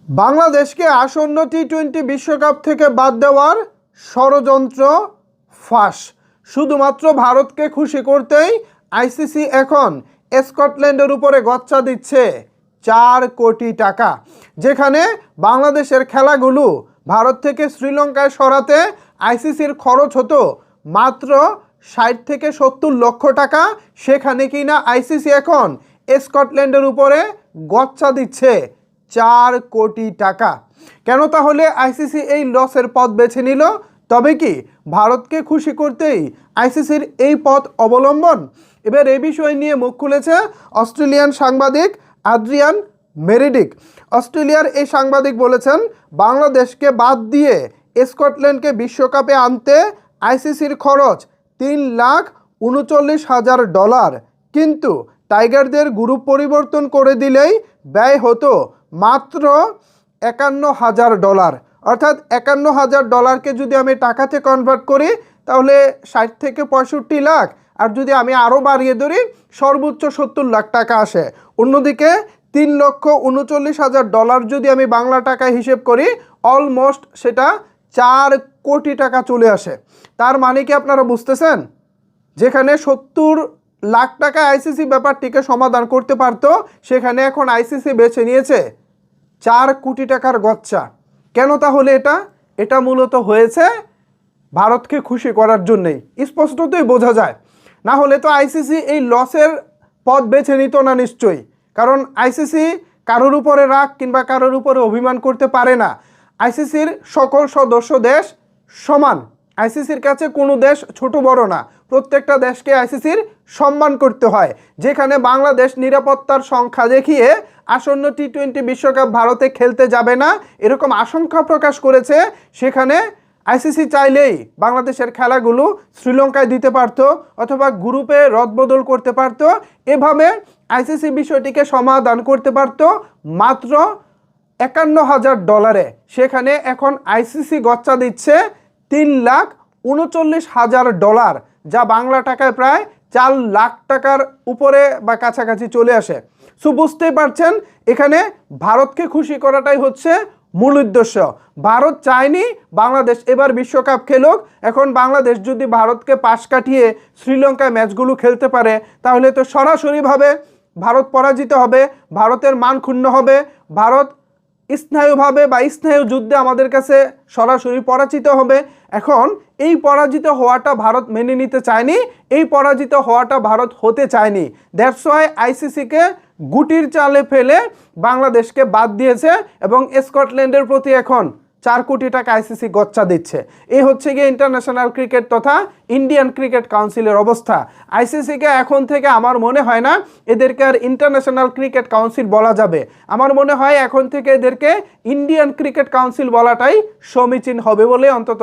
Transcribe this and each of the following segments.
বাংলাদেশকে আসন্ন টি-20 বিশ্বকাপ থেকে বাদ দেওয়ার ষড়যন্ত্র ফাঁস। শুধুমাত্র ভারতকে খুশি করতেই আইসিসি এখন স্কটল্যান্ডের উপরে গচ্চা দিচ্ছে 4 কোটি টাকা, যেখানে বাংলাদেশের খেলাগুলো ভারত থেকে শ্রীলঙ্কায় সরাতে আইসিসির খরচ হতো মাত্র 60 থেকে 70 লক্ষ টাকা। সেখানে কিনা আইসিসি এখন স্কটল্যান্ডের উপরে গচ্চা দিচ্ছে 4 কোটি টাকা। কেন তাহলে আইসিসি এই লসের পথ বেছে নিল? তবে কি ভারতকে খুশি করতেই আইসিসির এই পথ অবলম্বন? এবার এই বিষয় নিয়ে মুখ খুলেছে অস্ট্রেলিয়ান সাংবাদিক আদ্রিয়ান মেরিডিক। অস্ট্রেলিয়ার এই সাংবাদিক বলেছেন, বাংলাদেশকে বাদ দিয়ে স্কটল্যান্ডকে বিশ্বকাপে আনতে আইসিসির খরচ $3,39,000, কিন্তু টাইগারদের গ্রুপ পরিবর্তন করে দিলেই ব্যয় হতো মাত্র $51,000। অর্থাৎ $51,000কে যদি আমি টাকাতে কনভার্ট করি তাহলে 60 থেকে 65 লাখ, আর যদি আমি আরও বাড়িয়ে ধরি সর্বোচ্চ 70 লাখ টাকা আসে। অন্যদিকে $3,39,000 যদি আমি বাংলা টাকায় হিসেব করি, অলমোস্ট সেটা 4 কোটি টাকা চলে আসে। তার মানে কি আপনারা বুঝতেছেন? যেখানে 70 লাখ টাকা আইসিসি ব্যাপারটিকে সমাধান করতে পারতো, সেখানে এখন আইসিসি বেছে নিয়েছে 4 কোটি টাকার গচ্চা। কেন তাহলে এটা মূলত হয়েছে ভারতকে খুশি করার জন্যই, স্পষ্টতই বোঝা যায়। না হলে তো আইসিসি এই লসের পথ বেছে নিত না নিশ্চয়ই, কারণ আইসিসি কারোর উপরে রাগ কিংবা কারোর উপরে অভিমান করতে পারে না। আইসিসির সকল সদস্য দেশ সমান, আইসিসির কাছে কোনো দেশ ছোট বড় না, প্রত্যেকটা দেশকে আইসিসির সম্মান করতে হয়। যেখানে বাংলাদেশ নিরাপত্তার সংখ্যা দেখিয়ে আসন্ন টি-20 বিশ্বকাপ ভারতে খেলতে যাবে না এরকম আশঙ্কা প্রকাশ করেছে, সেখানে আইসিসি চাইলেই বাংলাদেশের খেলাগুলো শ্রীলঙ্কায় দিতে পারত অথবা গ্রুপে রদবদল করতে পারত। এভাবে আইসিসি বিষয়টিকে সমাধান করতে পারত মাত্র $51,000। সেখানে এখন আইসিসি গচ্চা দিচ্ছে $3,39,000, যা বাংলা টাকায় প্রায় 4 লাখ টাকার উপরে বা কাছাকাছি চলে আসে। সো বুঝতেই পারছেন, এখানে ভারতকে খুশি করাটাই হচ্ছে মূল উদ্দেশ্য। ভারত চায়নি বাংলাদেশ এবার বিশ্বকাপ খেলুক। এখন বাংলাদেশ যদি ভারতকে পাশ কাটিয়ে শ্রীলঙ্কায় ম্যাচগুলো খেলতে পারে তাহলে তো সরাসরিভাবে ভারত পরাজিত হবে, ভারতের মান ক্ষুণ্ণ হবে, ভারত স্নায়ুভাবে বা স্নায়ু যুদ্ধে আমাদের কাছে সরাসরি পরাজিত হবে। এখন এই পরাজিত হওয়াটা ভারত মেনে নিতে চায়নি, এই পরাজিত হওয়াটা ভারত হতে চায়নি। দ্যাটস ওয়াই আইসিসিকে গুটির চালে ফেলে বাংলাদেশকে বাদ দিয়েছে এবং স্কটল্যান্ডের প্রতি এখন 4 কোটি টাকা আইসিসি গচ্চা দিচ্ছে। এই হচ্ছে গিয়ে ইন্টারন্যাশনাল ক্রিকেট তথা ইন্ডিয়ান ক্রিকেট কাউন্সিলের অবস্থা। আইসিসিকে এখন থেকে আমার মনে হয় না এদেরকে আর ইন্টারন্যাশনাল ক্রিকেট কাউন্সিল বলা যাবে। আমার মনে হয় এখন থেকে এদেরকে ইন্ডিয়ান ক্রিকেট কাউন্সিল বলাটাই সমীচীন হবে বলে অন্তত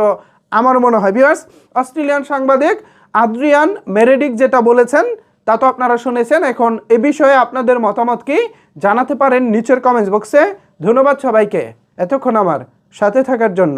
আমার মনে হয়। ভিউয়ার্স, অস্ট্রেলিয়ান সাংবাদিক আদ্রিয়ান মেরিডিক যেটা বলেছেন তা তো আপনারা শুনেছেন। এখন এ বিষয়ে আপনাদের মতামত কি জানাতে পারেন নিচের কমেন্টস বক্সে। ধন্যবাদ সবাইকে এতক্ষণ আমার সাথে থাকার জন্য।